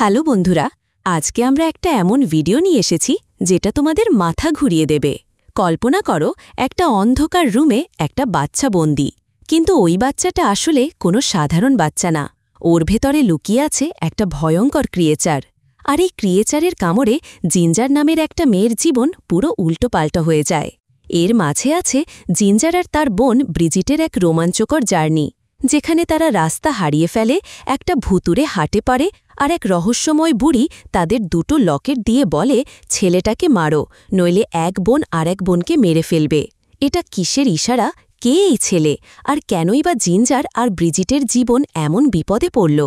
Hello বন্ধুরা, আজকে আমরা একটা এমন ভিডিও নিয়ে এসেছি যেটা তোমাদের মাথা ঘুরিয়ে দেবে। কল্পনা করো, একটা অন্ধকার রুমে একটা বাচ্চা বন্দী, কিন্তু ওই বাচ্চাটা আসলে কোনো সাধারণ বাচ্চা না। ওর ভেতরে লুকিয়ে আছে একটা ভয়ঙ্কর ক্রিয়েচার। আর এই ক্রিয়েচারের কামড়ে জিঞ্জার নামের একটা মেয়ের জীবন পুরো উল্টোপাল্টা হয়ে যায়। এর মাঝে আছে জিঞ্জার আর তার বোন ব্রিজিটের এক রোমাঞ্চকর জার্নি, যেখানে তারা রাস্তা হারিয়ে ফেলে, একটা ভুতুরে হাঁটে পারে, আর এক রহস্যময় বুড়ি তাদের দুটো লকেট দিয়ে বলে, ছেলেটাকে মারো, নইলে এক বোন আর এক বোনকে মেরে ফেলবে। এটা কিসের ইশারা? কে এই ছেলে? আর কেনই বা জিঞ্জার আর ব্রিজিটের জীবন এমন বিপদে পড়ল?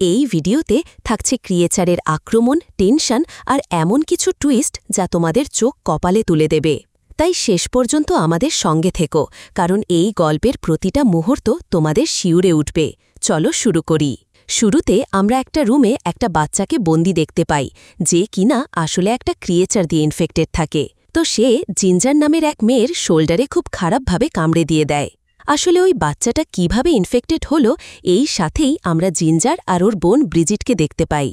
এই ভিডিওতে থাকছে ক্রিয়েচারের আক্রমণ, টেনশন আর এমন কিছু টুইস্ট যা তোমাদের চোখ কপালে তুলে দেবে। তাই শেষ পর্যন্ত আমাদের সঙ্গে থেকো, কারণ এই গল্পের প্রতিটা মুহূর্ত তোমাদের শিউরে উঠবে। চলো শুরু করি। শুরুতে আমরা একটা রুমে একটা বাচ্চাকে বন্দি দেখতে পাই, যে কিনা আসলে একটা ক্রিয়েচার দিয়ে ইনফেক্টেড থাকে। তো সে জিঞ্জার নামের এক মেয়ের শোল্ডারে খুব খারাপভাবে কামড়ে দিয়ে দেয়। আসলে ওই বাচ্চাটা কিভাবে ইনফেক্টেড হলো, এই সাথেই আমরা জিঞ্জার আর ওর বোন ব্রিজিটকে দেখতে পাই।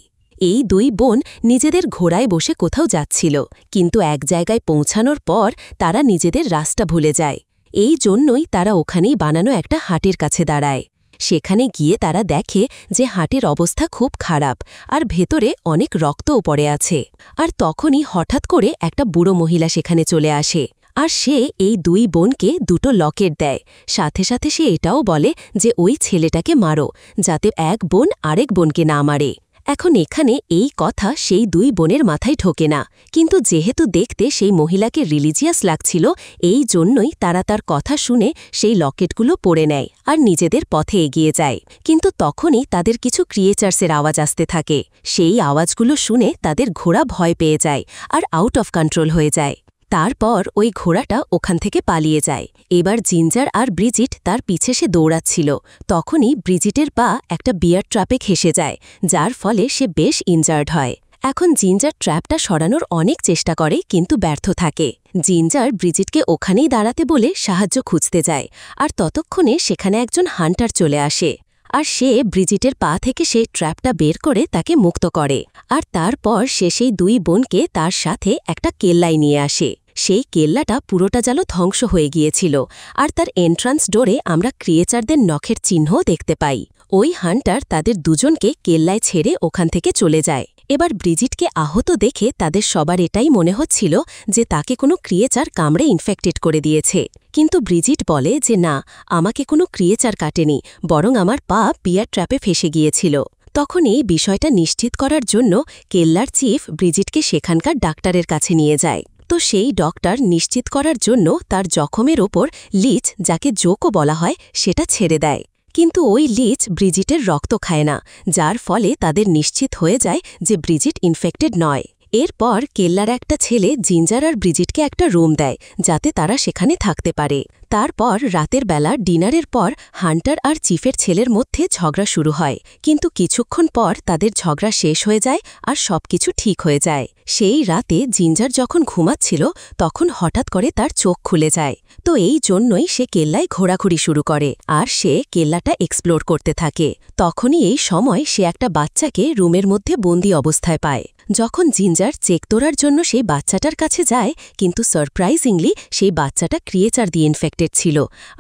এই দুই বোন নিজেদের ঘোড়ায় বসে কোথাও যাচ্ছিল, কিন্তু এক জায়গায় পৌঁছানোর পর তারা নিজেদের রাস্তা ভুলে যায়। এই জন্যই তারা ওখানেই বানানো একটা হাটের কাছে দাঁড়ায়। সেখানে গিয়ে তারা দেখে যে হাটের অবস্থা খুব খারাপ, আর ভেতরে অনেক রক্তও পড়ে আছে। আর তখনই হঠাৎ করে একটা বুড়ো মহিলা সেখানে চলে আসে, আর সে এই দুই বোনকে দুটো লকেট দেয়। সাথে সাথে সে এটাও বলে যে ওই ছেলেটাকে মারো, যাতে এক বোন আরেক বোনকে না মারে। এখন এখানে এই কথা সেই দুই বোনের মাথায় ঢোকে না, কিন্তু যেহেতু দেখতে সেই মহিলাকে রিলিজিয়াস লাগছিল, এই জন্যই তারা তার কথা শুনে সেই লকেটগুলো পরে নেয় আর নিজেদের পথে এগিয়ে যায়। কিন্তু তখনই তাদের কিছু ক্রিয়েচার্সের আওয়াজ আসতে থাকে। সেই আওয়াজগুলো শুনে তাদের ঘোড়া ভয় পেয়ে যায় আর আউট অফ কন্ট্রোল হয়ে যায়। তারপর ওই ঘোড়াটা ওখান থেকে পালিয়ে যায়। এবার জিঞ্জার আর ব্রিজিট তার পিছে সে দৌড়াচ্ছিল। তখনই ব্রিজিটের পা একটা বিয়ার ট্র্যাপে ঘেঁষে যায়, যার ফলে সে বেশ ইনজার্ড হয়। এখন জিঞ্জার ট্র্যাপটা সরানোর অনেক চেষ্টা করে, কিন্তু ব্যর্থ থাকে। জিঞ্জার ব্রিজিটকে ওখানেই দাঁড়াতে বলে সাহায্য খুঁজতে যায়, আর ততক্ষণে সেখানে একজন হান্টার চলে আসে। আর সে ব্রিজিটের পা থেকে সেই ট্র্যাপটা বের করে তাকে মুক্ত করে। আর তারপর সে সেই দুই বোনকে তার সাথে একটা কেল্লায় নিয়ে আসে। সেই কেল্লাটা পুরোটা যেন ধ্বংস হয়ে গিয়েছিল, আর তার এন্ট্রান্স ডোরে আমরা ক্রিয়েচারদের নখের চিহ্নও দেখতে পাই। ওই হান্টার তাদের দুজনকে কেল্লায় ছেড়ে ওখান থেকে চলে যায়। এবার ব্রিজিটকে আহত দেখে তাদের সবার এটাই মনে হচ্ছিল যে তাকে কোনো ক্রিয়েচার কামড়ে ইনফেক্টেড করে দিয়েছে। কিন্তু ব্রিজিট বলে যে না, আমাকে কোনো ক্রিয়েচার কাটেনি, বরং আমার পা বিয়ার ট্র্যাপে ফেসে গিয়েছিল। তখন এই বিষয়টা নিশ্চিত করার জন্য কেল্লার চিফ ব্রিজিটকে সেখানকার ডাক্তারের কাছে নিয়ে যায়। তো সেই ডক্টর নিশ্চিত করার জন্য তার জখমের ওপর লিচ, যাকে জোকও বলা হয়, সেটা ছেড়ে দেয়। কিন্তু ওই লিচ ব্রিজিটের রক্ত খায় না, যার ফলে তাদের নিশ্চিত হয়ে যায় যে ব্রিজিট ইনফেক্টেড নয়। এরপর কেল্লার একটা ছেলে জিঞ্জার আর ব্রিজিটকে একটা রুম দেয়, যাতে তারা সেখানে থাকতে পারে। তারপর রাতের বেলা ডিনারের পর হান্টার আর চিফের ছেলের মধ্যে ঝগড়া শুরু হয়, কিন্তু কিছুক্ষণ পর তাদের ঝগড়া শেষ হয়ে যায় আর সবকিছু ঠিক হয়ে যায়। সেই রাতে জিঞ্জার যখন ঘুমাচ্ছিল, তখন হঠাৎ করে তার চোখ খুলে যায়। তো এই জন্যই সে কেল্লায় ঘোরাঘুরি শুরু করে, আর সে কেল্লাটা এক্সপ্লোর করতে থাকে। তখনই এই সময় সে একটা বাচ্চাকে রুমের মধ্যে বন্দি অবস্থায় পায়। যখন জিঞ্জার চেক তোলার জন্য সেই বাচ্চাটার কাছে যায়, কিন্তু সারপ্রাইজিংলি সেই বাচ্চাটা ক্রিয়েচার দিয়ে ইনফেক্টেড ছিল,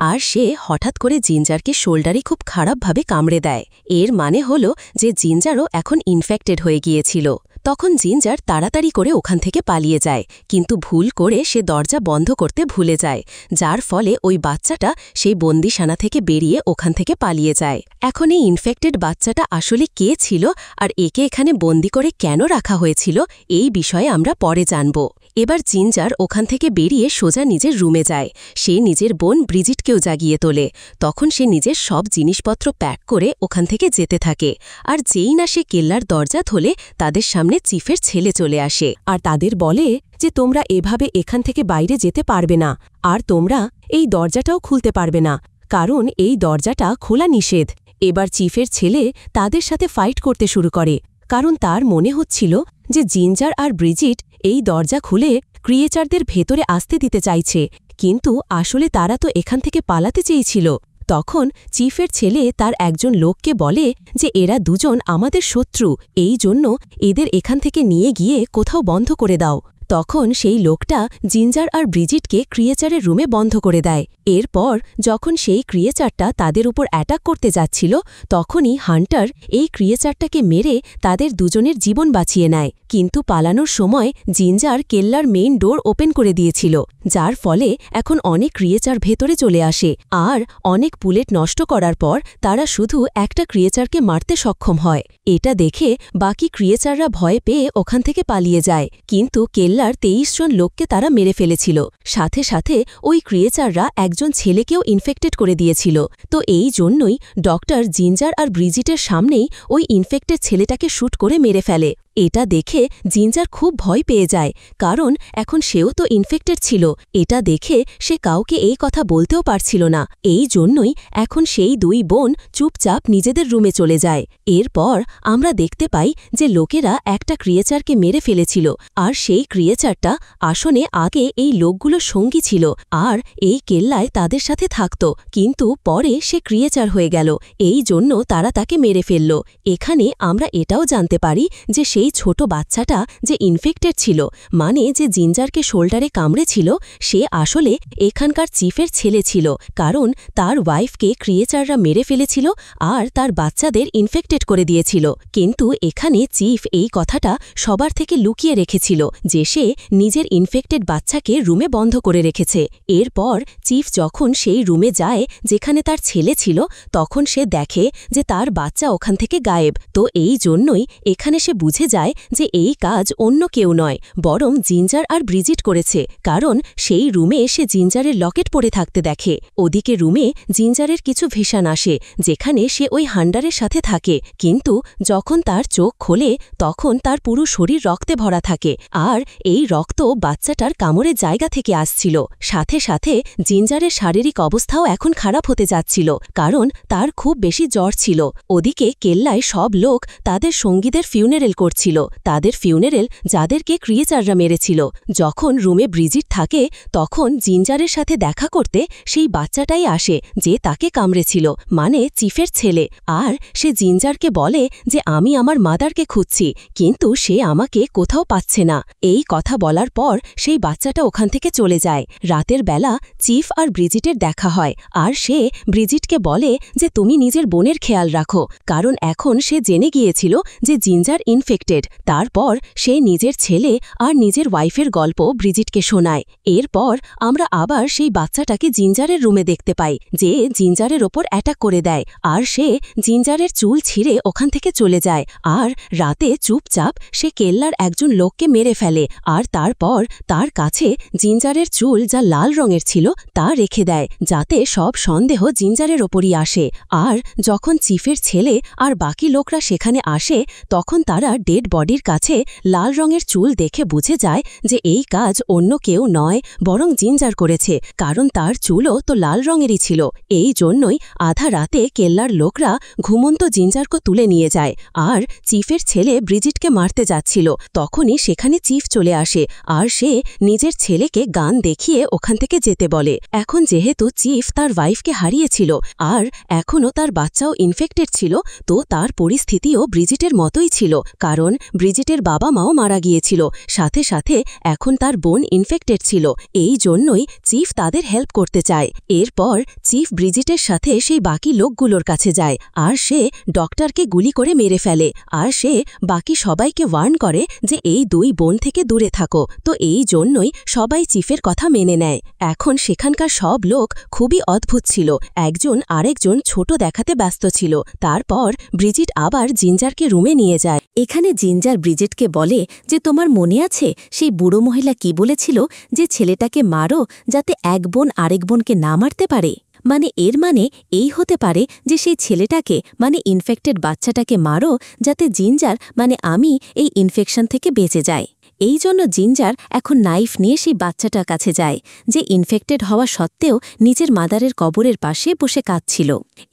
আর সে হঠাৎ করে জিঞ্জারকে শোল্ডারে খুব খারাপভাবে কামড়ে দেয়। এর মানে হলো যে জিঞ্জারও এখন ইনফেক্টেড হয়ে গিয়েছিল। তখন জিঞ্জার তাড়াতাড়ি করে ওখান থেকে পালিয়ে যায়, কিন্তু ভুল করে সে দরজা বন্ধ করতে ভুলে যায়, যার ফলে ওই বাচ্চাটা সেই বন্দিশানা থেকে বেরিয়ে ওখান থেকে পালিয়ে যায়। এখন এই ইনফেক্টেড বাচ্চাটা আসলে কে ছিল, আর একে এখানে বন্দি করে কেন রাখা হয়েছিল, এই বিষয়ে আমরা পরে জানব। এবার জিঞ্জার ওখান থেকে বেরিয়ে সোজা নিজের রুমে যায়। সে নিজের বোন ব্রিজিটকেও জাগিয়ে তোলে। তখন সে নিজের সব জিনিসপত্র প্যাক করে ওখান থেকে যেতে থাকে, আর যেই না সে কেল্লার দরজা খোলে, তাদের সামনে চিফের ছেলে চলে আসে আর তাদের বলে যে তোমরা এভাবে এখান থেকে বাইরে যেতে পারবে না, আর তোমরা এই দরজাটাও খুলতে পারবে না, কারণ এই দরজাটা খোলা নিষেধ। এবার চিফের ছেলে তাদের সাথে ফাইট করতে শুরু করে, কারণ তার মনে হচ্ছিল যে জিঞ্জার আর ব্রিজিট এই দরজা খুলে ক্রিয়েচারদের ভেতরে আসতে দিতে চাইছে, কিন্তু আসলে তারা তো এখান থেকে পালাতে চেয়েছিল। তখন চিফের ছেলে তার একজন লোককে বলে যে এরা দুজন আমাদের শত্রু, এই জন্য এদের এখান থেকে নিয়ে গিয়ে কোথাও বন্ধ করে দাও। তখন সেই লোকটা জিঞ্জার আর ব্রিজিটকে ক্রিয়েচারের রুমে বন্ধ করে দেয়। এরপর যখন সেই ক্রিয়েচারটা তাদের উপর অ্যাটাক করতে যাচ্ছিল, তখনই হান্টার এই ক্রিয়েচারটাকে মেরে তাদের দুজনের জীবন বাঁচিয়ে নেয়। কিন্তু পালানোর সময় জিঞ্জার কেল্লার মেইন ডোর ওপেন করে দিয়েছিল, যার ফলে এখন অনেক ক্রিয়েচার ভেতরে চলে আসে। আর অনেক বুলেট নষ্ট করার পর তারা শুধু একটা ক্রিয়েচারকে মারতে সক্ষম হয়। এটা দেখে বাকি ক্রিয়েচাররা ভয় পেয়ে ওখান থেকে পালিয়ে যায়, কিন্তু কেল্লার 23 জন লোককে তারা মেরে ফেলেছিল। সাথে সাথে ওই ক্রিয়েচাররা একজন ছেলেকেও ইনফেক্টেড করে দিয়েছিল। তো এই জন্যই ডক্টর জিঞ্জার আর ব্রিজিটের সামনেই ওই ইনফেক্টেড ছেলেটাকে শ্যুট করে মেরে ফেলে। এটা দেখে জিঞ্জার খুব ভয় পেয়ে যায়, কারণ এখন সেও তো ইনফেক্টেড ছিল। এটা দেখে সে কাউকে এই কথা বলতেও পারছিল না। এই জন্যই এখন সেই দুই বোন চুপচাপ নিজেদের রুমে চলে যায়। এরপর আমরা দেখতে পাই যে লোকেরা একটা ক্রিয়েচারকে মেরে ফেলেছিল, আর সেই ক্রিয়েচারটা আসনে আগে এই লোকগুলো সঙ্গী ছিল আর এই কেল্লায় তাদের সাথে থাকত, কিন্তু পরে সে ক্রিয়েচার হয়ে গেল। এই জন্য তারা তাকে মেরে ফেলল। এখানে আমরা এটাও জানতে পারি যে সেই ছোট বাচ্চাটা যে ইনফেক্টেড ছিল, মানে যে জিঞ্জারকে শোল্ডারে কামড়েছিল, সে আসলে এখানকার চিফের ছেলে ছিল, কারণ তার ওয়াইফকে ক্রিয়েচাররা মেরে ফেলেছিল আর তার বাচ্চাদের ইনফেক্টেড করে দিয়েছিল। কিন্তু এখানে চিফ এই কথাটা সবার থেকে লুকিয়ে রেখেছিল যে সে নিজের ইনফেক্টেড বাচ্চাকে রুমে বন্ধ করে রেখেছে। এরপর চিফ যখন সেই রুমে যায় যেখানে তার ছেলে ছিল, তখন সে দেখে যে তার বাচ্চা ওখান থেকে গায়েব। তো এই জন্যই এখানে সে বুঝে যায় যে এই কাজ অন্য কেউ নয়, বরং জিঞ্জার আর ব্রিজিট করেছে, কারণ সেই রুমে সে জিঞ্জারের লকেট পরে থাকতে দেখে। ওদিকে রুমে জিঞ্জারের কিছু ভিশন আসে যেখানে সে ওই হান্ডারের সাথে থাকে, কিন্তু যখন তার চোখ খোলে তখন তার পুরো শরীর রক্তে ভরা থাকে, আর এই রক্ত বাচ্চাটার কামড়ের জায়গা থেকে আসছিল। সাথে সাথে জিঞ্জারের শারীরিক অবস্থাও এখন খারাপ হতে যাচ্ছিল, কারণ তার খুব বেশি জ্বর ছিল। ওদিকে কেল্লায় সব লোক তাদের সঙ্গীদের ফিউনারেল করছিল, তাদের ফিউনারেল যাদেরকে ক্রিয়েচাররা মেরেছিল। যখন রুমে ব্রিজিট থাকে তখন জিঞ্জারের সাথে দেখা করতে সেই বাচ্চাটাই আসে যে তাকে কামড়েছিল, মানে চিফের ছেলে। আর সে জিঞ্জারকে বলে যে আমি আমার মাদারকে খুঁজছি, কিন্তু সে আমাকে কোথাও পাচ্ছে না। এই কথা বলার পর সেই বাচ্চাটা ওখান থেকে চলে যায়। রাতের বেলা চিফ আর ব্রিজিটের দেখা হয়, আর সে ব্রিজিটকে বলে যে তুমি নিজের বোনের খেয়াল রাখো, কারণ এখন সে জেনে গিয়েছিল যে জিঞ্জার ইনফেক্টেড। তারপর সে নিজের ছেলে আর নিজের ওয়াইফের গল্প ব্রিজিটকে শোনায়। এরপর আমরা আবার সেই বাচ্চাটাকে জিঞ্জারের রুমে দেখতে পাই যে জিঞ্জারের ওপর অ্যাটাক করে দেয়, আর সে জিঞ্জারের চুল ছিঁড়ে ওখান থেকে চলে যায়। আর রাতে চুপচাপ সে কেল্লার একজন লোককে মেরে ফেলে, আর তারপর তার কাছে জিঞ্জারের চুল যা লাল রঙের ছিল তা রেখে দেয়, যাতে সব সন্দেহ জিঞ্জারের ওপরই আসে। আর যখন চিফের ছেলে আর বাকি লোকরা সেখানে আসে, তখন তারা ডেড বডির কাছে লাল রঙের চুল দেখে বুঝে যায় যে এই কাজ অন্য কেউ নয়, বরং জিঞ্জার করেছে, কারণ তার চুলও তো লাল রঙেরই ছিল। এই জন্যই আধা রাতে কেল্লার লোকরা ঘুমন্ত জিঞ্জারকে তুলে নিয়ে যায়, আর চিফের ছেলে ব্রিজিটকে মারতে যাচ্ছিল। তখনই সেখানে চিফ চলে আসে, আর সে নিজের ছেলেকে গান দেখিয়ে ওখান থেকে যেতে বলে। এখন যেহেতু চিফ তার ওয়াইফকে হারিয়েছিল আর এখনও তার বাচ্চাও ইনফেক্টেড ছিল, তো তার পরিস্থিতিও ব্রিজিটের মতোই ছিল, কারণ ব্রিজিটের বাবা মাও মারা গিয়েছিল, সাথে সাথে এখন তার বোন ইনফেক্টেড ছিল। এই জন্যই চিফ তাদের হেল্প করতে চায়। এরপর চিফ ব্রিজিটের সাথে সেই বাকি লোকগুলোর কাছে যায়, আর সে ডক্টরকে গুলি করে মেরে ফেলে, আর সে বাকি সবাইকে ওয়ার্ন করে যে এই দুই বোন থেকে দূরে থাকো। তো এই জন্যই সবাই চিফের কথা মেনে নেয়। এখন সেখানকার সব লোক খুবই অদ্ভুত ছিল, একজন আরেকজন ছোট দেখাতে ব্যস্ত ছিল। তারপর ব্রিজিট আবার জিঞ্জারকে রুমে নিয়ে যায়। এখানে জিঞ্জার ব্রিজিটকে বলে যে তোমার মনে আছে সেই বুড়ো মহিলা কি বলেছিল যে ছেলেটাকে মারো যাতে এক বোন আরেক বোনকে না মারতে পারে। মানে এর মানে এই হতে পারে যে সেই ছেলেটাকে মানে ইনফেক্টেড বাচ্চাটাকে মারো যাতে জিঞ্জার মানে আমি এই ইনফেকশন থেকে বেঁচে যায়। এই জন্য জিঞ্জার এখন নাইফ নিয়ে সেই বাচ্চাটার কাছে যায়, যে ইনফেক্টেড হওয়া সত্ত্বেও নিজের মাদারের কবরের পাশে বসে কাঁদছিল।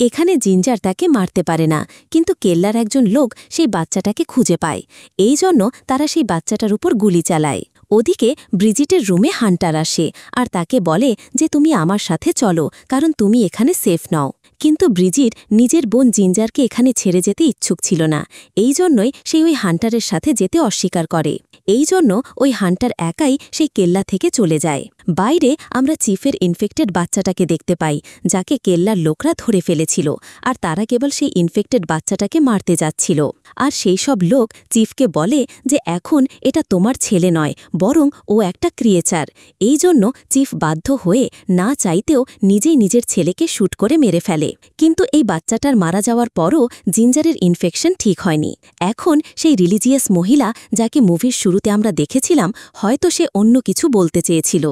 এখানে জিঞ্জার তাকে মারতে পারে না, কিন্তু কেল্লার একজন লোক সেই বাচ্চাটাকে খুঁজে পায়। এই জন্য তারা সেই বাচ্চাটার উপর গুলি চালায়। ওদিকে ব্রিজিটের রুমে হান্টার আসে আর তাকে বলে যে তুমি আমার সাথে চলো, কারণ তুমি এখানে সেফ নও। কিন্তু ব্রিজিট নিজের বোন জিঞ্জারকে এখানে ছেড়ে যেতে ইচ্ছুক ছিল না। এই জন্যই সেই ওই হান্টারের সাথে যেতে অস্বীকার করে। এই জন্য ওই হান্টার একাই সেই কেল্লা থেকে চলে যায়। বাইরে আমরা চিফের ইনফেক্টেড বাচ্চাটাকে দেখতে পাই, যাকে কেল্লার লোকরা ধরে ফেলেছিল, আর তারা কেবল সেই ইনফেক্টেড বাচ্চাটাকে মারতে যাচ্ছিল। আর সেই সব লোক চিফকে বলে যে এখন এটা তোমার ছেলে নয়, বরং ও একটা ক্রিয়েচার। এই জন্য চিফ বাধ্য হয়ে না চাইতেও নিজেই নিজের ছেলেকে শ্যুট করে মেরে ফেলে। কিন্তু এই বাচ্চাটার মারা যাওয়ার পরও জিঞ্জারের ইনফেকশন ঠিক হয়নি। এখন সেই রিলিজিয়াস মহিলা, যাকে মুভির শুরুতে আমরা দেখেছিলাম, হয়তো সে অন্য কিছু বলতে চেয়েছিল।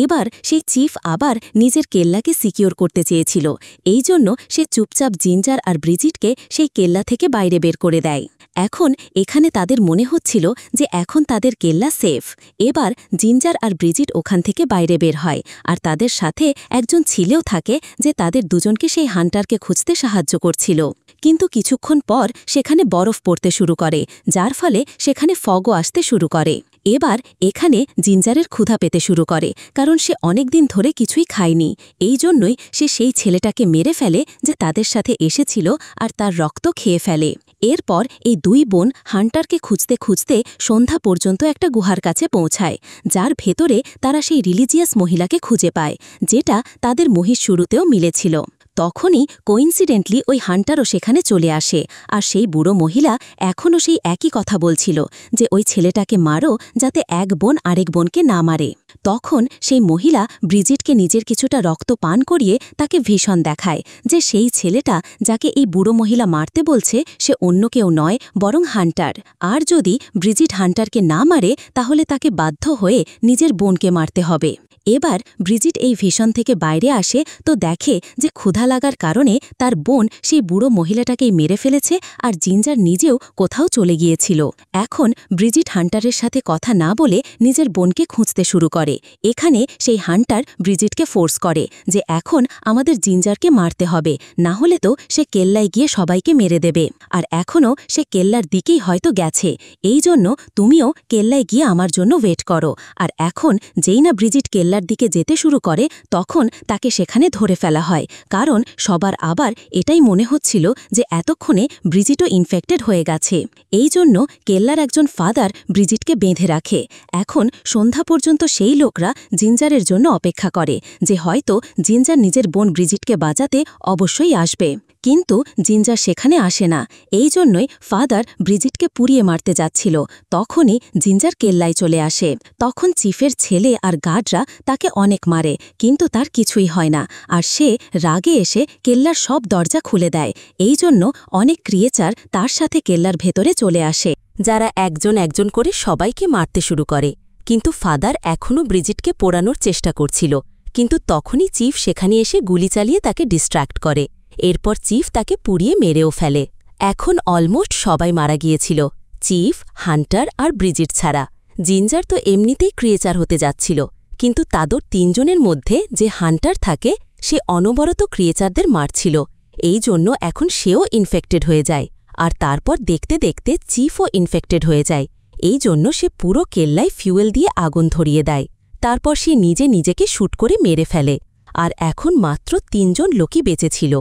এবার সেই চিফ আবার নিজের কেল্লাকে সিকিউর করতে চেয়েছিল। এই জন্য সে চুপচাপ জিঞ্জার আর ব্রিজিটকে সেই কেল্লা থেকে বাইরে বের করে দেয়। এখন এখানে তাদের মনে হচ্ছিল যে এখন তাদের কেল্লা সেফ। এবার জিঞ্জার আর ব্রিজিট ওখান থেকে বাইরে বের হয়, আর তাদের সাথে একজন ছিলেও থাকে যে তাদের দুজনকে সেই হান্টারকে খুঁজতে সাহায্য করছিল। কিন্তু কিছুক্ষণ পর সেখানে বরফ পড়তে শুরু করে, যার ফলে সেখানে ফগও আসতে শুরু করে। এবার এখানে জিঞ্জারের ক্ষুধা পেতে শুরু করে, কারণ সে অনেক দিন ধরে কিছুই খায়নি। এই জন্যই সে সেই ছেলেটাকে মেরে ফেলে যে তাদের সাথে এসেছিল, আর তার রক্ত খেয়ে ফেলে। এরপর এই দুই বোন হান্টারকে খুঁজতে খুঁজতে সন্ধ্যা পর্যন্ত একটা গুহার কাছে পৌঁছায়, যার ভেতরে তারা সেই রিলিজিয়াস মহিলাকে খুঁজে পায়, যেটা তাদের মহিষ শুরুতেও মিলেছিল। তখনই কোইন্সিডেন্টলি ওই হান্টারও সেখানে চলে আসে, আর সেই বুড়ো মহিলা এখনও সেই একই কথা বলছিল যে ওই ছেলেটাকে মারো, যাতে এক বোন আরেক বোনকে না মারে। তখন সেই মহিলা ব্রিজিটকে নিজের কিছুটা রক্ত পান করিয়ে তাকে ভীষণ দেখায় যে সেই ছেলেটা যাকে এই বুড়ো মহিলা মারতে বলছে সে অন্য কেউ নয়, বরং হান্টার। আর যদি ব্রিজিট হান্টারকে না মারে তাহলে তাকে বাধ্য হয়ে নিজের বোনকে মারতে হবে। এবার ব্রিজিট এই ভিশন থেকে বাইরে আসে তো দেখে যে ক্ষুধা লাগার কারণে তার বোন সেই বুড়ো মহিলাটাকেই মেরে ফেলেছে, আর জিঞ্জার নিজেও কোথাও চলে গিয়েছিল। এখন ব্রিজিট হান্টারের সাথে কথা না বলে নিজের বোনকে খুঁজতে শুরু করে। এখানে সেই হান্টার ব্রিজিটকে ফোর্স করে যে এখন আমাদের জিঞ্জারকে মারতে হবে, না হলে তো সে কেল্লায় গিয়ে সবাইকে মেরে দেবে, আর এখনও সে কেল্লার দিকেই হয়তো গেছে। এই জন্য তুমিও কেল্লায় গিয়ে আমার জন্য ওয়েট করো। আর এখন যেই না ব্রিজিট কেল্লার দিকে যেতে শুরু করে তখন তাকে সেখানে ধরে ফেলা হয়, কারণ সবার আবার এটাই মনে হচ্ছিল যে এতক্ষণে ব্রিজিটও ইনফেক্টেড হয়ে গেছে। এই জন্য কেল্লার একজন ফাদার ব্রিজিটকে বেঁধে রাখে। এখন সন্ধ্যা পর্যন্ত সেই লোকরা জিঞ্জারের জন্য অপেক্ষা করে যে হয়তো জিঞ্জার নিজের বোন ব্রিজিটকে বাঁচাতে অবশ্যই আসবে, কিন্তু জিঞ্জার সেখানে আসে না। এই জন্যই ফাদার ব্রিজিটকে পুড়িয়ে মারতে যাচ্ছিল। তখনই জিঞ্জার কেল্লায় চলে আসে। তখন চিফের ছেলে আর গার্ডরা তাকে অনেক মারে, কিন্তু তার কিছুই হয় না, আর সে রাগে এসে কেল্লার সব দরজা খুলে দেয়। এই জন্য অনেক ক্রিয়েচার তার সাথে কেল্লার ভেতরে চলে আসে, যারা একজন একজন করে সবাইকে মারতে শুরু করে। কিন্তু ফাদার এখনও ব্রিজিটকে পোড়ানোর চেষ্টা করছিল, কিন্তু তখনই চিফ সেখানে এসে গুলি চালিয়ে তাকে ডিস্ট্র্যাক্ট করে। এরপর চিফ তাকে পুড়িয়ে মেরেও ফেলে। এখন অলমোস্ট সবাই মারা গিয়েছিল, চিফ, হান্টার আর ব্রিজিট ছাড়া। জিঞ্জার তো এমনিতেই ক্রিয়েচার হতে যাচ্ছিল, কিন্তু তাদের তিনজনের মধ্যে যে হান্টার থাকে সে অনবরত ক্রিয়েচারদের মারছিল। এই জন্য এখন সেও ইনফেক্টেড হয়ে যায়, আর তারপর দেখতে দেখতে চিফও ইনফেক্টেড হয়ে যায়। এই জন্য সে পুরো কেল্লায় ফিউয়েল দিয়ে আগুন ধরিয়ে দেয়। তারপর সে নিজেকে শ্যুট করে মেরে ফেলে। আর এখন মাত্র ৩ জন লোকই বেঁচে ছিল,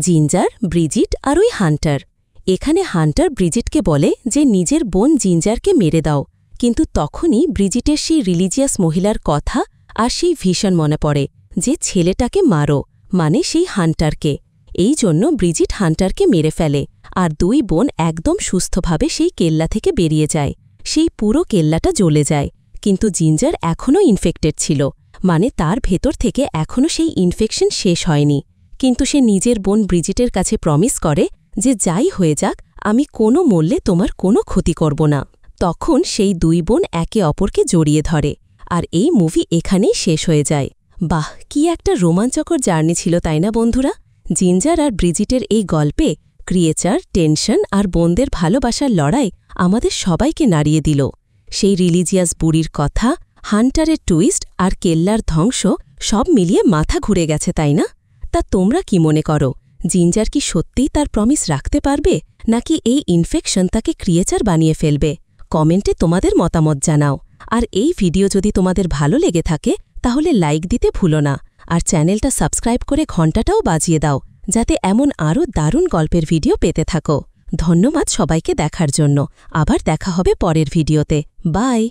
জিঞ্জার, ব্রিজিট আর ওই হান্টার। এখানে হান্টার ব্রিজিটকে বলে যে নিজের বোন জিঞ্জারকে মেরে দাও, কিন্তু তখনই ব্রিজিটের সেই রিলিজিয়াস মহিলার কথা আর সেই ভিশন মনে পড়ে যে ছেলেটাকে মারো, মানে সেই হান্টারকে। এই জন্য ব্রিজিট হান্টারকে মেরে ফেলে, আর দুই বোন একদম সুস্থভাবে সেই কেল্লা থেকে বেরিয়ে যায়। সেই পুরো কেল্লাটা জ্বলে যায়, কিন্তু জিঞ্জার এখনও ইনফেক্টেড ছিল, মানে তার ভেতর থেকে এখনও সেই ইনফেকশন শেষ হয়নি। কিন্তু সে নিজের বোন ব্রিজিটের কাছে প্রমিস করে যে যাই হয়ে যাক আমি কোনো মূল্যে তোমার কোনো ক্ষতি করব না। তখন সেই দুই বোন একে অপরকে জড়িয়ে ধরে, আর এই মুভি এখানেই শেষ হয়ে যায়। বাহ, কি একটা রোমাঞ্চকর জার্নি ছিল, তাই না বন্ধুরা? জিঞ্জার আর ব্রিজিটের এই গল্পে ক্রিয়েচার, টেনশন আর বোনদের ভালোবাসার লড়াই আমাদের সবাইকে নাড়িয়ে দিল। সেই রিলিজিয়াস বুড়ির কথা, হান্টারের টুইস্ট আর কেল্লার ধ্বংস সব মিলিয়ে মাথা ঘুরে গেছে, তাই না? তা তোমরা কি মনে করো, জিঞ্জার কি সত্যিই তার প্রমিস রাখতে পারবে, নাকি এই ইনফেকশন তাকে ক্রিয়েচার বানিয়ে ফেলবে? কমেন্টে তোমাদের মতামত জানাও। আর এই ভিডিও যদি তোমাদের ভালো লেগে থাকে তাহলে লাইক দিতে ভুলো না, আর চ্যানেলটা সাবস্ক্রাইব করে ঘন্টাটাও বাজিয়ে দাও, যাতে এমন আরও দারুণ গল্পের ভিডিও পেতে থাকো। ধন্যবাদ সবাইকে দেখার জন্য। আবার দেখা হবে পরের ভিডিওতে। বাই।